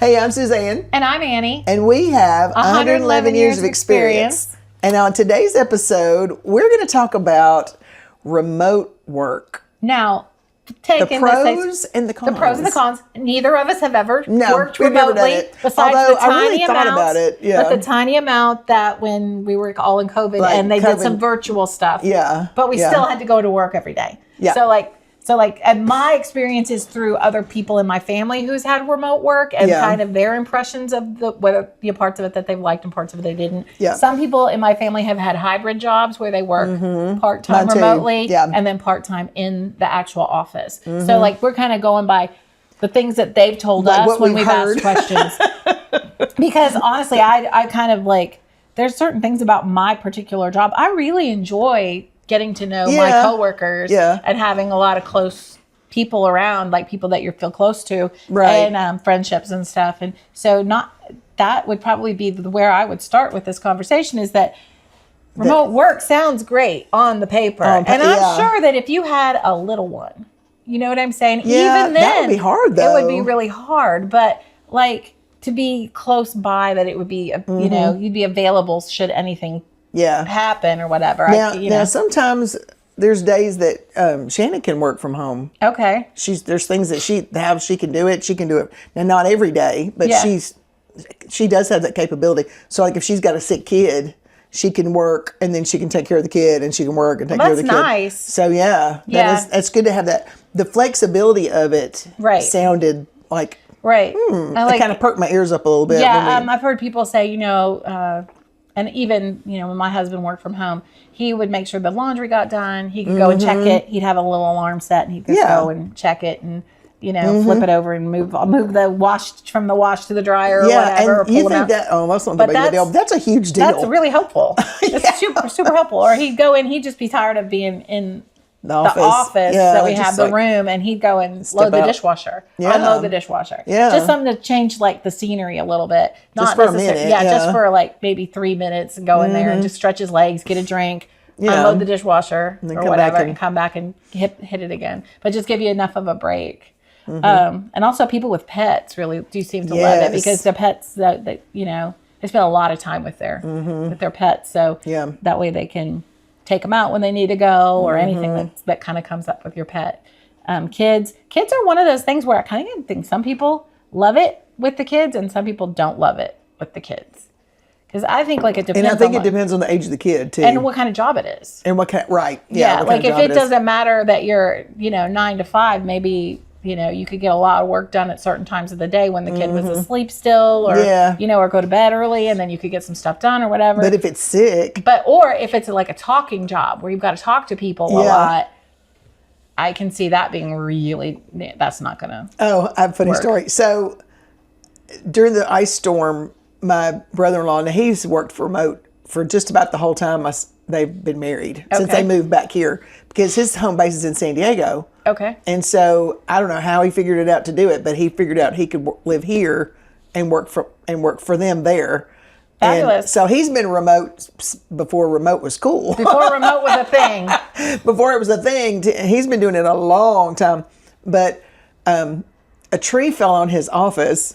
Hey, I'm Suzanne. And I'm Annie. And we have 111 years of experience. And on today's episode, we're going to talk about remote work. Now, The taking pros and the cons. The pros and the cons. Neither of us have ever worked we've never done remotely. it. Besides Although the I tiny really thought amount, about it. Yeah. But the tiny amount that when we were all in COVID Like and they COVID. did some virtual stuff. Yeah. But we Yeah. still had to go to work every day. Yeah. So and my experience is through other people in my family who's had remote work and Yeah. kind of their impressions of the parts of it that they've liked and parts of it they didn't. Yeah. Some people in my family have had hybrid jobs where they work part-time Mine too. remotely Yeah. and then part-time in the actual office. So like we're kind of going by the things that they've told Like us what when we've we've heard. asked questions. Because honestly, I kind of like, there's certain things about my particular job. I really enjoy getting to know my Yeah. coworkers Yeah. and having a lot of close people around, like people that you feel close to, Right. and friendships and stuff. And so that would probably be where I would start with this conversation, is that remote work sounds great on the paper. And I'm yeah. sure that if you had a little one, you know what I'm saying? Yeah, Even then, that would be hard, it would be though. really hard. But like to be close by, that it would be, you know, you'd be available should anything Yeah. happen or whatever. Now, sometimes there's days that Shannon can work from home. Okay. There's things that she can do it. She can do it. Now, not every day, but Yeah. she does have that capability. So, like, if she's got a sick kid, she can work and then she can take care of the kid, and she can work and take care of the That's kid. nice. So, yeah, Yeah. that's good to have that. The flexibility of it Right. sounded like, Right. it kind of perked my ears up a little bit. Yeah, when we- I've heard people say, you know, and even, you know, when my husband worked from home, he would make sure the laundry got done. He could go and check it. He'd have a little alarm set, and he could Yeah. go and check it and, you know, flip it over and move the wash from the wash to the dryer or yeah, whatever. Or and you pull them think out. that, oh, that's not But that big of a deal. That's a huge deal. That's really helpful. It's super helpful. Or he'd go in, he'd just be tired of being in the office Yeah, that we just have, the like, room, and he'd go and load the out. dishwasher, Yeah. unload the dishwasher. Yeah. Just something to change like the scenery a little bit. Just for a minute, Yeah, yeah. just for like maybe 3 minutes and go in there and just stretch his legs, get a drink, Yeah. unload the dishwasher then or come whatever, back and- and come back and hit it again. But just give you enough of a break. And also people with pets really do seem to love it, Yes. because the pets that you know, they spend a lot of time with their pets. So Yeah. that way they can take them out when they need to go, or anything that kind of comes up with your pet. Kids are one of those things where I kind of think some people love it with the kids and some people don't love it with the kids. Because I think like it depends. And I think on it depends on the age of the kid too, and what kind of job it is. and what kind. Right? Yeah, what like kind of if job it is. doesn't matter that you're, you know, 9 to 5, maybe, you know, you could get a lot of work done at certain times of the day when the kid was asleep still, or, Yeah. you know, or go to bed early, and then you could get some stuff done or whatever. But if it's sick, Or if it's like a talking job where you've got to talk to people a Yeah. lot, I can see that being really, that's not going to. oh, I have a funny Work. story. So during the ice storm, my brother-in-law, and he's worked remote for just about the whole time they've been married, since Okay. they moved back here, because his home base is in San Diego. Okay. And so I don't know how he figured it out to do it, but he figured out he could live here and work for them there. And Fabulous. so he's been remote before remote was cool. Before remote was a thing. Before it was a thing. He's been doing it a long time. But a tree fell on his office,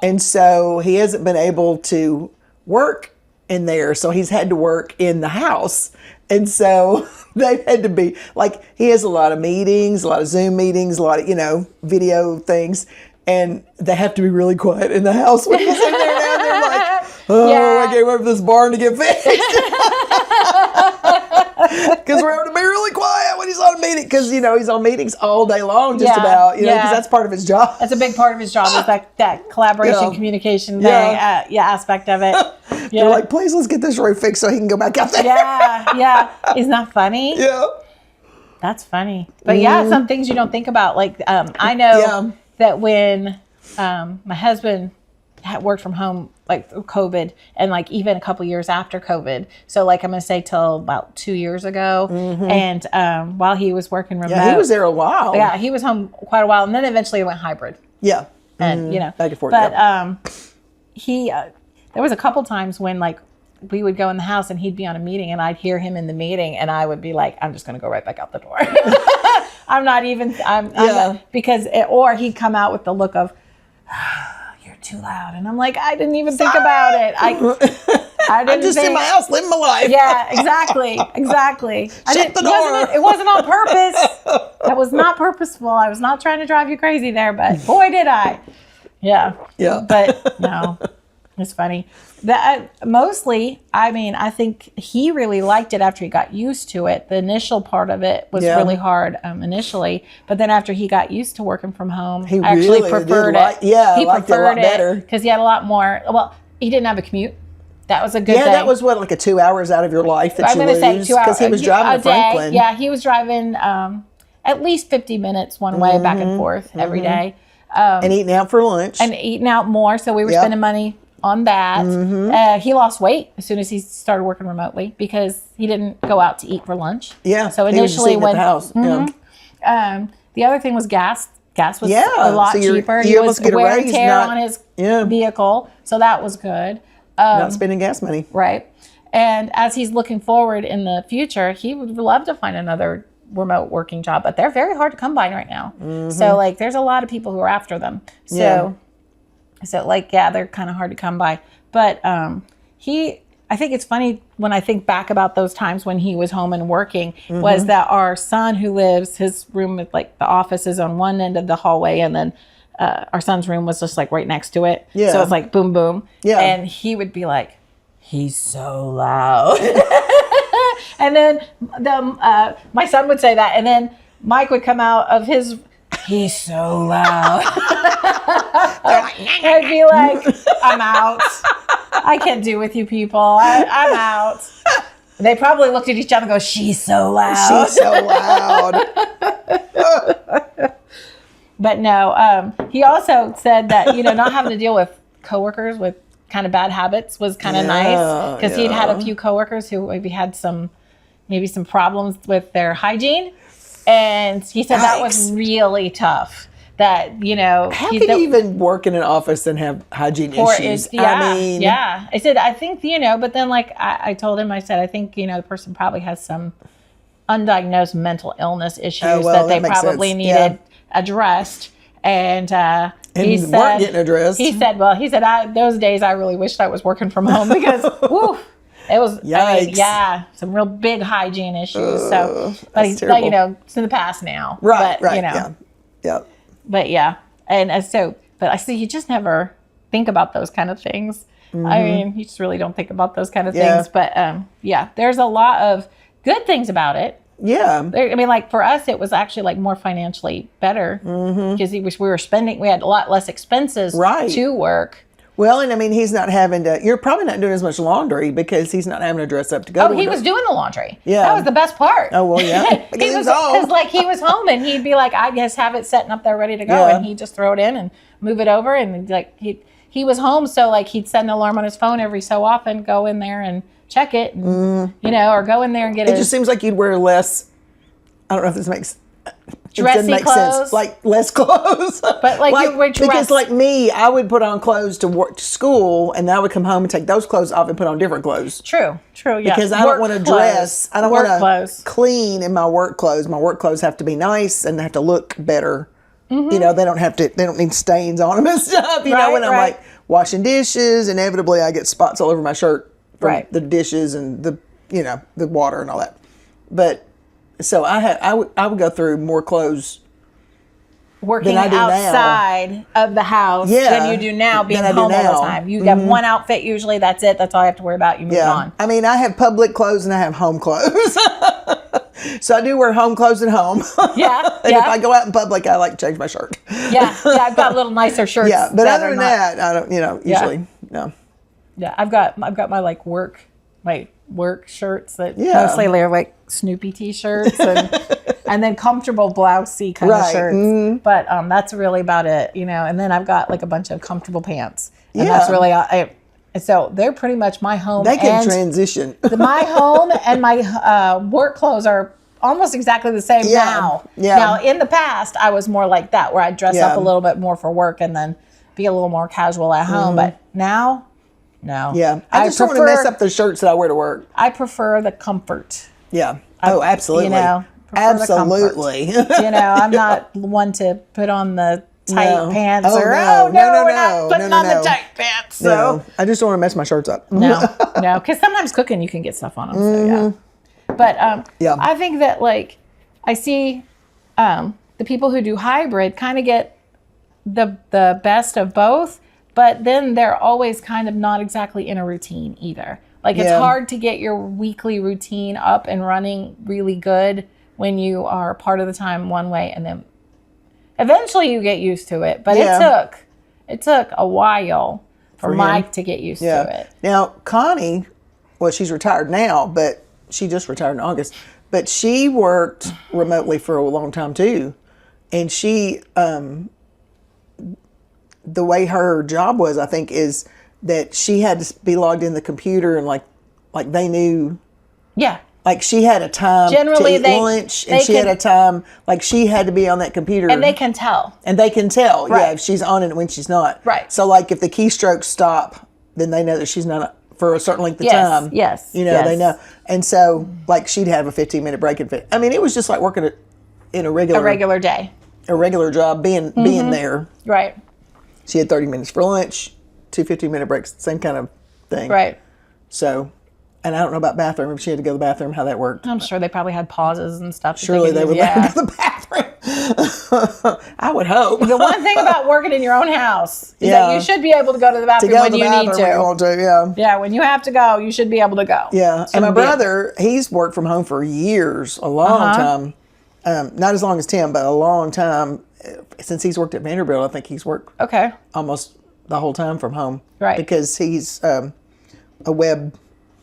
and so he hasn't been able to work in there. So he's had to work in the house. And so they've had to be, like, he has a lot of meetings, a lot of Zoom meetings, a lot of, you know, video things. And they have to be really quiet in the house when he's in there now. They're like, oh, Yeah. I can't wait for this barn to get fixed. Because we're having to be really quiet when he's on a meeting. Because, you know, he's on meetings all day long, just Yeah, about, you know, because yeah. that's part of his job. That's a big part of his job, is that collaboration, Yeah. communication thing, Yeah. aspect of it. They're Yeah. like, please, let's get this roof fixed so he can go back out there. Yeah. Isn't that funny? Yeah. That's funny. But yeah, some things you don't think about. Like, I know Yeah. that when my husband had worked from home, like through COVID, and like even a couple years after COVID. So like I'm going to say till about 2 years ago. And while he was working remote. Yeah, he was there a while. Yeah, he was home quite a while. And then eventually it went hybrid. Yeah. And, you know. Back and forth. But yeah. he, there was a couple times when like we would go in the house and he'd be on a meeting and I'd hear him in the meeting and I would be like, I'm just going to go right back out the door. I'm not, because, or he'd come out with the look of, you're too loud. And I'm like, I didn't even think about it. I didn't I'm just in my house living my life. Yeah, exactly. Shut the door. It wasn't on purpose. That was not purposeful. I was not trying to drive you crazy there, but boy, did I. Yeah. But no, it's funny. Mostly, I mean, I think he really liked it after he got used to it. The initial part of it was really hard initially, but then after he got used to working from home, he actually preferred it. Yeah, he liked it a lot better because he had a lot more. Well, he didn't have a commute. That was a good thing. Yeah, that was like 2 hours out of your life that I'm you lose. Say 2 hours because he was driving to Franklin. Yeah, he was driving at least 50 minutes one way back and forth every day. And eating out for lunch. And eating out more, so we were spending money on that. He lost weight as soon as he started working remotely because he didn't go out to eat for lunch. Yeah, so initially when at the house. The other thing was gas. Gas was a lot cheaper. He was wear and tear on his vehicle, so that was good. Not spending gas money. Right. And as he's looking forward in the future, he would love to find another remote working job, but they're very hard to come by right now. So like there's a lot of people who are after them. So they're kind of hard to come by. But I think it's funny when I think back about those times when he was home and working was that our son who lives, his room with like the office is on one end of the hallway and then our son's room was just like right next to it. Yeah. So it's like boom, boom. Yeah. And he would be like, he's so loud. And then my son would say that. And then Mike would come out of his, he's so loud. I'd be like, I'm out. I can't do with you people. I'm out. They probably looked at each other and go, she's so loud. She's so loud. But no, he also said that, not having to deal with coworkers with kind of bad habits was kind of nice because he'd had a few coworkers who maybe had some problems with their hygiene. And he said that was really tough. That, how can you even work in an office and have hygiene issues? I said, I think, but then like I told him, I said, I think, the person probably has some undiagnosed mental illness issues that they probably needed addressed. And he said, weren't getting addressed. He said, those days I really wished I was working from home because, whew, it was, some real big hygiene issues. But it's in the past now. Right, but, yeah. But yeah, but I see you just never think about those kind of things. I mean, you just really don't think about those kind of things. But there's a lot of good things about it. Yeah. I mean, like for us, it was actually like more financially better because we had a lot less expenses to work. Well, and I mean, he's not having to, you're probably not doing as much laundry because he's not having to dress up to go. He was doing the laundry. Yeah. That was the best part. Oh, well, yeah. Because he was home and he'd be like, I just have it setting up there ready to go. And he'd just throw it in and move it over. And like, he was home. So like he'd set an alarm on his phone every so often, go in there and check it, and, or go in there and get it. It just seems like you'd wear less, I don't know if this makes dressy clothes. Sense. Like less clothes. But like you would dress. Because like me, I would put on clothes to work to school and then I would come home and take those clothes off and put on different clothes. True, yeah. Because I don't want to dress. I don't want to clean in my work clothes. My work clothes have to be nice and they have to look better. They don't need stains on them and stuff. When I'm like washing dishes, inevitably I get spots all over my shirt from the dishes and the water and all that. But so I would go through more clothes working outside of the house than you do now being home all the time. You have one outfit usually, that's it. That's all I have to worry about. You move on. I mean, I have public clothes and I have home clothes. So I do wear home clothes at home. Yeah. And if I go out in public, I like to change my shirt. Yeah, I've got little nicer shirts. Yeah, but other than that, I don't, usually, no. Yeah, I've got my like work shirts that mostly are like Snoopy t-shirts and then comfortable blousey kind of shirts. But that's really about it, and then I've got like a bunch of comfortable pants. And that's really so they're pretty much my home. They can transition. My home and my work clothes are almost exactly the same now. Yeah. Now in the past I was more like that where I'd dress up a little bit more for work and then be a little more casual at home. But now, no. Yeah. I just don't want to mess up the shirts that I wear to work. I prefer the comfort. Yeah. Absolutely. Absolutely. I'm not one to put on the tight pants Oh, or no. we're No. not putting on the tight pants. So No, I just don't want to mess my shirts up. no, because sometimes cooking you can get stuff on them. So yeah, but Yeah. I think that like I see the people who do hybrid kind of get the best of both, but then they're always kind of not exactly in a routine either. Like it's hard to get your weekly routine up and running really good when you are part of the time one way, and then eventually you get used to it. But it took a while for Mike to get used to it. Now, Connie, well, she's retired now, but she just retired in August. But she worked remotely for a long time too. And she, the way her job was, I think, is that she had to be logged in the computer and like they knew. Yeah. Like she had a time Generally, to eat lunch, and she had a time, like she had to be on that computer. And they can tell. And they can tell, Right. yeah, if she's on it and when she's not. Right. So like if the keystrokes stop, then they know that she's not for a certain length of time. Yes. You know, they know. And so like she'd have a 15-minute break. I mean, it was just like working in a regular day. A regular job, being there. Right. She had 30 minutes for lunch, 2 15-minute breaks, same kind of thing. Right. So, and I don't know about bathroom, if she had to go to the bathroom, how that worked. I'm sure they probably had pauses and stuff. Surely they would let her go to the bathroom. I would hope. The one thing about working in your own house is that you should be able to go to the bathroom when you need to. When you want to, yeah. Yeah, when you have to go, you should be able to go. Yeah, and my brother, he's worked from home for years, a long time. Not as long as Tim, but a long time. Since he's worked at Vanderbilt, I think he's worked almost the whole time from home. Right. Because he's their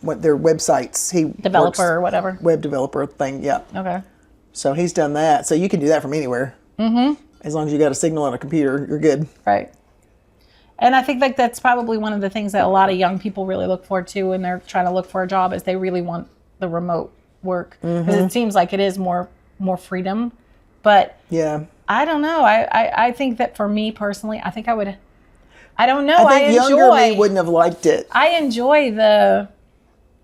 websites. He Developer or whatever. Web developer thing, yeah. Okay. So he's done that. So you can do that from anywhere. Mm-hmm. As long as you got a signal on a computer, you're good. Right. And I think like that's probably one of the things that a lot of young people really look forward to when they're trying to look for a job is they really want the remote work. Because it seems like it is more freedom. But yeah, I don't know. I think that for me personally, I think I would. I don't know. I think younger me wouldn't have liked it. I enjoy the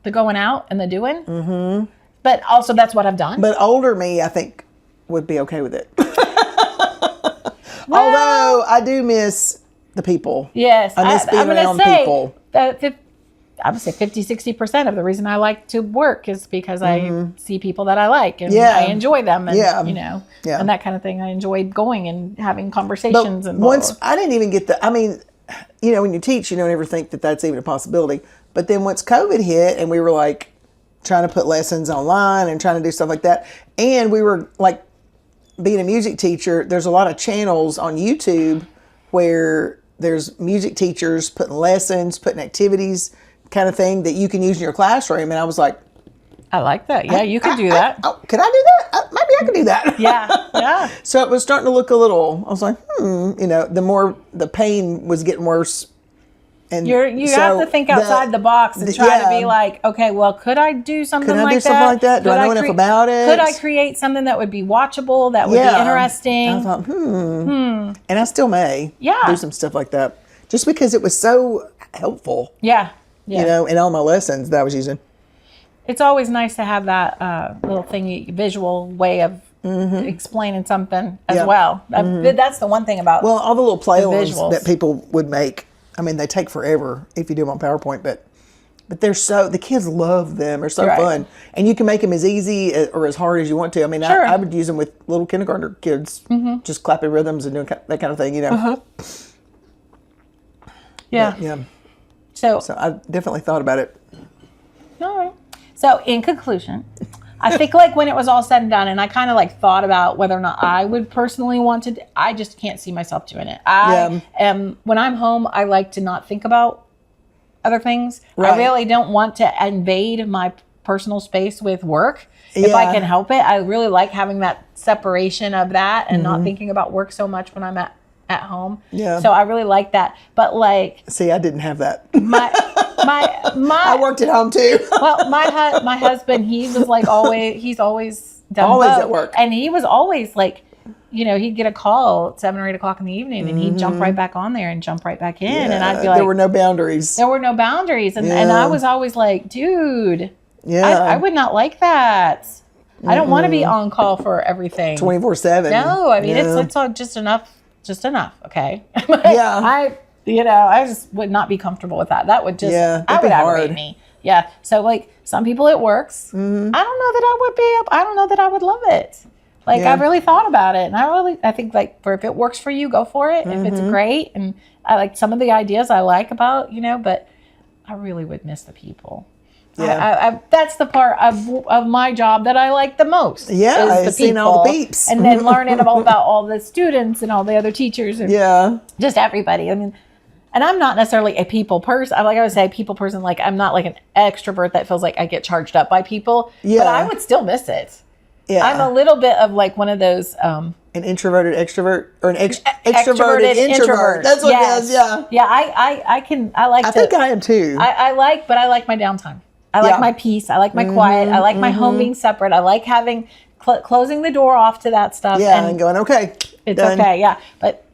going out and the doing. Mm-hmm. But also that's what I've done. But older me, I think, would be okay with it. Although I do miss the people. Yes. I miss being around people. I would say 50-60% of the reason I like to work is because I see people that I like and I enjoy them and you know and that kind of thing. I enjoy going and having conversations. But and once I didn't even get I mean, you know, when you teach, you don't ever think that that's even a possibility. But then once COVID hit and we were like trying to put lessons online and trying to do stuff like that, and we were like being a music teacher, there's a lot of channels on YouTube where there's music teachers putting lessons, putting activities, kind of thing that you can use in your classroom. And I was like, I like that. Yeah, you could do that. Could I do that? Maybe I could do that. Yeah. So it was starting to look a little, I was like, you know, the more the pain was getting worse. And you have to think outside the box and try to be like, okay, well, could I do something like that? Could I do something like that? Do I know enough about it? Could I create something that would be watchable, that would be interesting? I thought, And I still may do some stuff like that. Just because it was so helpful. Yeah. You know, in all my lessons that I was using. It's always nice to have that little thingy, visual way of explaining something as well. That's the one thing about all the little playlists the that people would make. I mean, they take forever if you do them on PowerPoint, but they're the kids love them. They're so fun. And you can make them as easy or as hard as you want to. I mean, I would use them with little kindergartner kids, just clapping rhythms and doing that kind of thing, you know. Yeah. So I definitely thought about it. All right. So in conclusion, I think like when it was all said and done, and I kind of like thought about whether or not I would personally want to, I just can't see myself doing it. I am, when I'm home, I like to not think about other things. Right. I really don't want to invade my personal space with work if I can help it. I really like having that separation of that and not thinking about work so much when I'm at home. Yeah. So I really like that. But like, see, I didn't have that. My I worked at home too. Well, my husband, he was like he's always done always both. At work. And he was always like, you know, he'd get a call at 7 or 8 o'clock in the evening and he'd jump right back on there and jump right back in. And I'd be like, there were no boundaries. And I was always like, dude, I would not like that. I don't want to be on call for everything. 24/7. No, I mean, it's all just enough just enough. Okay. Yeah. I just would not be comfortable with that. That would just, that'd would be aggravate hard. me. Yeah. So like some people it works. Mm-hmm. I don't know that I would I don't know that I would love it. Like Yeah. I really thought about it, and I think like if it works for you, go for it. If it's great, and I like some of the ideas I like about, but I really would miss the people. Yeah. That's the part of my job that I like the most. Yeah, is the seeing all the peeps. and then learning about all the students and all the other teachers and just everybody. I mean, and I'm not necessarily a people person. Like I would say, a people person. Like I'm not like an extrovert that feels like I get charged up by people. Yeah. But I would still miss it. Yeah. I'm a little bit of like one of those. An introverted extrovert or an extroverted introvert. That's what it is. Yeah. Yeah. I think I am too. I like my downtime. I like my peace. I like my quiet. I like my home being separate. I like having closing the door off to that stuff. Yeah, and going, okay. It's done. okay. Yeah. But,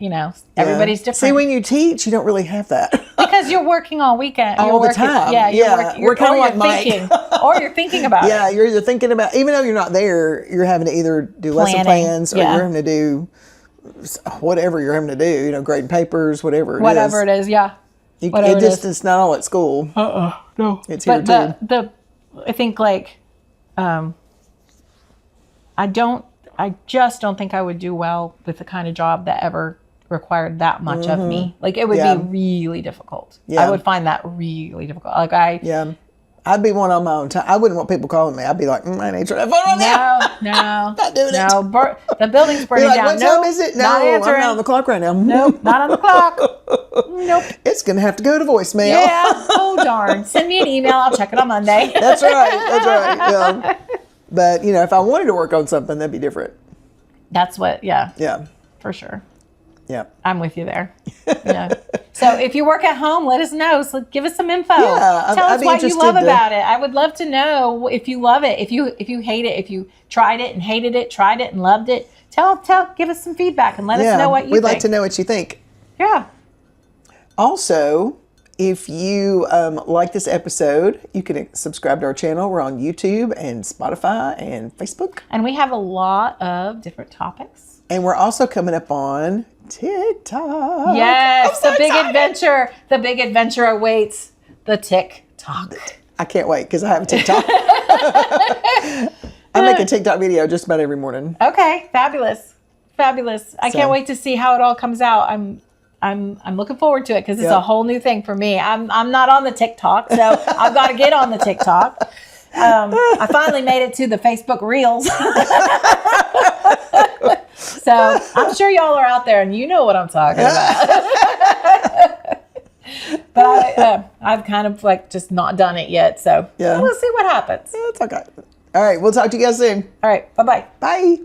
everybody's different. See, when you teach, you don't really have that. Because you're working all weekend. All the time. Yeah. We're kind of like Mike. Thinking, or you're thinking about it. Yeah, you're either thinking about, even though you're not there, you're having to either do lesson plans or you're having to do whatever you're having to do, grading papers, whatever it is. Yeah. It's not all at school. No. It's here too. I think like, I just don't think I would do well with the kind of job that ever required that much of me. Like it would be really difficult. Yeah. I would find that really difficult. Like I'd be one on my own time. I wouldn't want people calling me. I'd be like, I ain't trying to phone right now. No. Not doing it. The building's burning Like, down. what time is it? No, I'm not on the clock right now. Nope, not on the clock. Nope. It's going to have to go to voicemail. Yeah. Oh, darn. Send me an email. I'll check it on Monday. That's right. Yeah. But, if I wanted to work on something, that'd be different. That's what, yeah. Yeah. For sure. Yeah. I'm with you there. Yeah. So if you work at home, let us know. So give us some info. Yeah, Tell I'd us be what you love interested about it. I would love to know if you love it, if you hate it, if you tried it and hated it, tried it and loved it. Give us some feedback and let us know what you think. We'd like to know what you think. Yeah. Also, if you like this episode, you can subscribe to our channel. We're on YouTube and Spotify and Facebook. And we have a lot of different topics. And we're also coming up on TikTok. Yes, I'm so the big excited. adventure. The big adventure awaits. The TikTok. I can't wait because I have a TikTok. I make a TikTok video just about every morning. Okay, fabulous. I can't wait to see how it all comes out. I'm looking forward to it because it's a whole new thing for me. I'm not on the TikTok, so I've got to get on the TikTok. I finally made it to the Facebook Reels. So I'm sure y'all are out there and you know what I'm talking about. But I've kind of like just not done it yet. So we'll see what happens. Yeah, it's okay. All right. We'll talk to you guys soon. All right. Bye-bye. Bye.